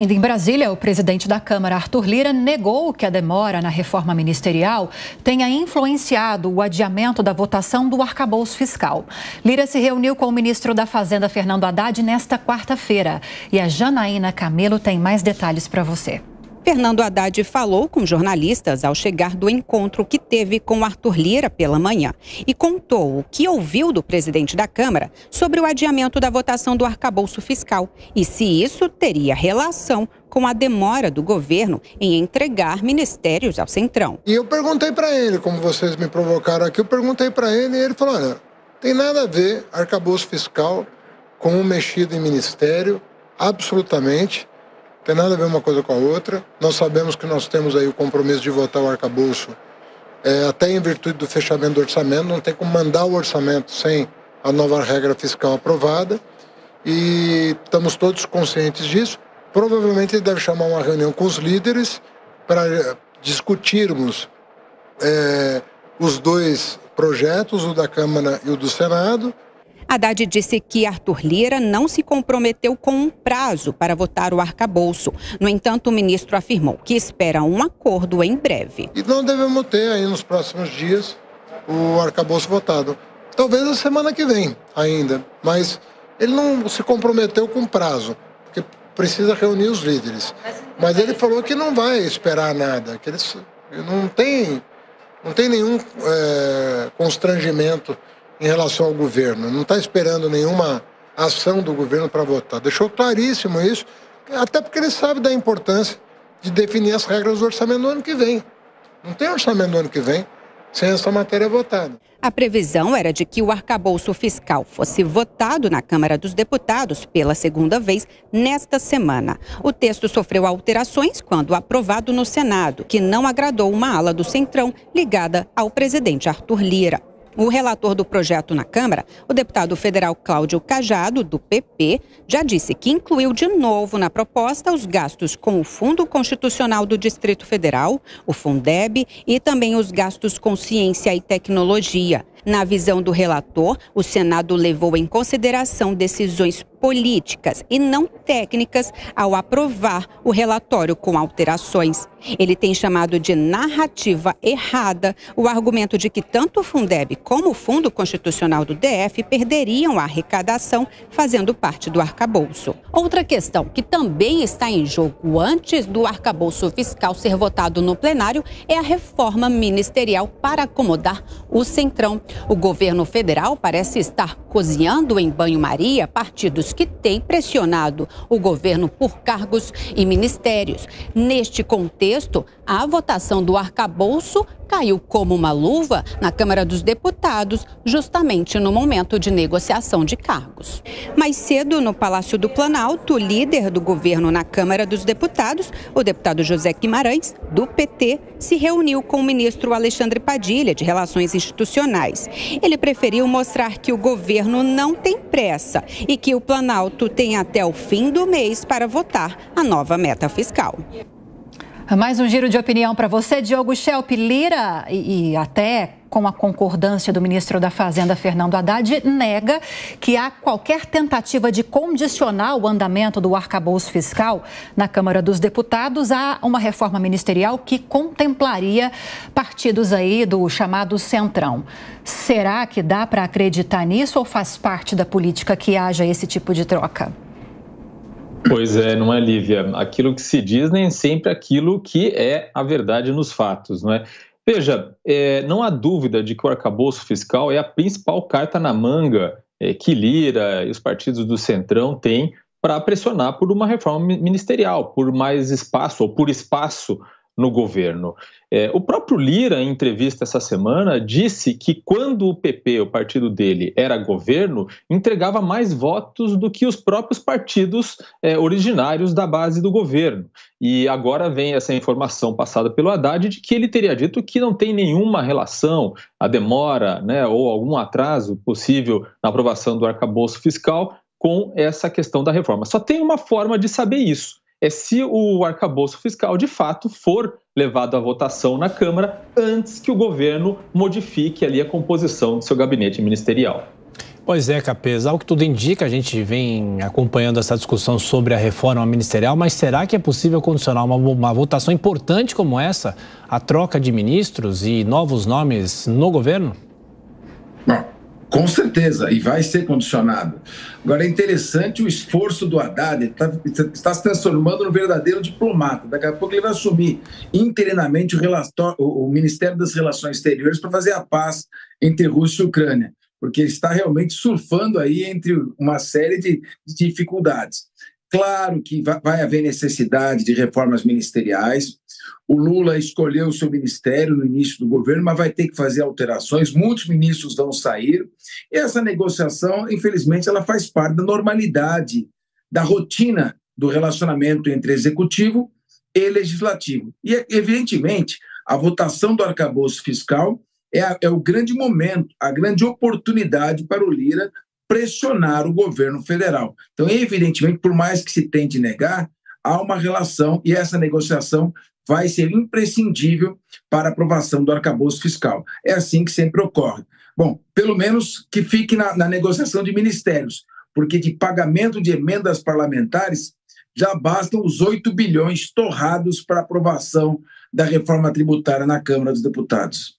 Em Brasília, o presidente da Câmara, Arthur Lira, negou que a demora na reforma ministerial tenha influenciado o adiamento da votação do arcabouço fiscal. Lira se reuniu com o ministro da Fazenda, Fernando Haddad, nesta quarta-feira. E a Janaína Camelo tem mais detalhes para você. Fernando Haddad falou com jornalistas ao chegar do encontro que teve com Arthur Lira pela manhã e contou o que ouviu do presidente da Câmara sobre o adiamento da votação do arcabouço fiscal e se isso teria relação com a demora do governo em entregar ministérios ao Centrão. E eu perguntei para ele, como vocês me provocaram aqui, eu perguntei para ele e ele falou, olha, tem nada a ver arcabouço fiscal com o mexido em ministério, absolutamente. Tem nada a ver uma coisa com a outra. Nós sabemos que nós temos aí o compromisso de votar o arcabouço, até em virtude do fechamento do orçamento. Não tem como mandar o orçamento sem a nova regra fiscal aprovada. E estamos todos conscientes disso. Provavelmente ele deve chamar uma reunião com os líderes para discutirmos os dois projetos, o da Câmara e o do Senado. Haddad disse que Arthur Lira não se comprometeu com um prazo para votar o arcabouço. No entanto, o ministro afirmou que espera um acordo em breve. E não devemos ter aí nos próximos dias o arcabouço votado. Talvez a semana que vem ainda, mas ele não se comprometeu com prazo, porque precisa reunir os líderes. Mas ele falou que não vai esperar nada, que ele não tem nenhum constrangimento em relação ao governo, não está esperando nenhuma ação do governo para votar. Deixou claríssimo isso, até porque ele sabe da importância de definir as regras do orçamento do ano que vem. Não tem orçamento do ano que vem sem essa matéria votada. A previsão era de que o arcabouço fiscal fosse votado na Câmara dos Deputados pela segunda vez nesta semana. O texto sofreu alterações quando aprovado no Senado, que não agradou uma ala do Centrão ligada ao presidente Arthur Lira. O relator do projeto na Câmara, o deputado federal Cláudio Cajado, do PP, já disse que incluiu de novo na proposta os gastos com o Fundo Constitucional do Distrito Federal, o Fundeb e também os gastos com ciência e tecnologia. Na visão do relator, o Senado levou em consideração decisões políticas e não técnicas ao aprovar o relatório com alterações. Ele tem chamado de narrativa errada o argumento de que tanto o Fundeb como o Fundo Constitucional do DF perderiam a arrecadação fazendo parte do arcabouço. Outra questão que também está em jogo antes do arcabouço fiscal ser votado no plenário é a reforma ministerial para acomodar o Centrão. O governo federal parece estar cozinhando em banho-maria partidos que têm pressionado o governo por cargos e ministérios. Neste contexto, a votação do arcabouço caiu como uma luva na Câmara dos Deputados, justamente no momento de negociação de cargos. Mais cedo, no Palácio do Planalto, o líder do governo na Câmara dos Deputados, o deputado José Guimarães, do PT, se reuniu com o ministro Alexandre Padilha, de Relações Institucionais. Ele preferiu mostrar que o governo não tem pressa e que o Planalto tem até o fim do mês para votar a nova meta fiscal. Mais um giro de opinião para você, Diogo Schelp. Lira, e até com a concordância do ministro da Fazenda, Fernando Haddad, nega que há qualquer tentativa de condicionar o andamento do arcabouço fiscal na Câmara dos Deputados a uma reforma ministerial que contemplaria partidos aí do chamado Centrão. Será que dá para acreditar nisso ou faz parte da política que haja esse tipo de troca? Pois é, não é, Lívia? Aquilo que se diz nem sempre aquilo que é a verdade nos fatos, não é? Veja, não há dúvida de que o arcabouço fiscal é a principal carta na manga que Lira e os partidos do Centrão têm para pressionar por uma reforma ministerial, por mais espaço ou por espaço no governo. O próprio Lira, em entrevista essa semana, disse que quando o PP, o partido dele, era governo, entregava mais votos do que os próprios partidos originários da base do governo. E agora vem essa informação passada pelo Haddad de que ele teria dito que não tem nenhuma relação, a demora, né, ou algum atraso possível na aprovação do arcabouço fiscal com essa questão da reforma. Só tem uma forma de saber isso. É se o arcabouço fiscal, de fato, for levado à votação na Câmara antes que o governo modifique ali a composição do seu gabinete ministerial. Pois é, Capês, ao que tudo indica, a gente vem acompanhando essa discussão sobre a reforma ministerial, mas será que é possível condicionar uma votação importante como essa à troca de ministros e novos nomes no governo? Bom, com certeza, e vai ser condicionado. Agora, é interessante o esforço do Haddad, está se transformando num verdadeiro diplomata. Daqui a pouco ele vai assumir interinamente o Ministério das Relações Exteriores para fazer a paz entre Rússia e Ucrânia, porque ele está realmente surfando aí entre uma série de dificuldades. Claro que vai haver necessidade de reformas ministeriais. O Lula escolheu o seu ministério no início do governo, mas vai ter que fazer alterações. Muitos ministros vão sair. E essa negociação, infelizmente, ela faz parte da normalidade, da rotina do relacionamento entre executivo e legislativo. E, evidentemente, a votação do arcabouço fiscal é o grande momento, a grande oportunidade para o Lira pressionar o governo federal. Então, evidentemente, por mais que se tente negar, há uma relação e essa negociação vai ser imprescindível para a aprovação do arcabouço fiscal. É assim que sempre ocorre. Bom, pelo menos que fique na negociação de ministérios, porque de pagamento de emendas parlamentares já bastam os 8 bilhões torrados para a aprovação da reforma tributária na Câmara dos Deputados.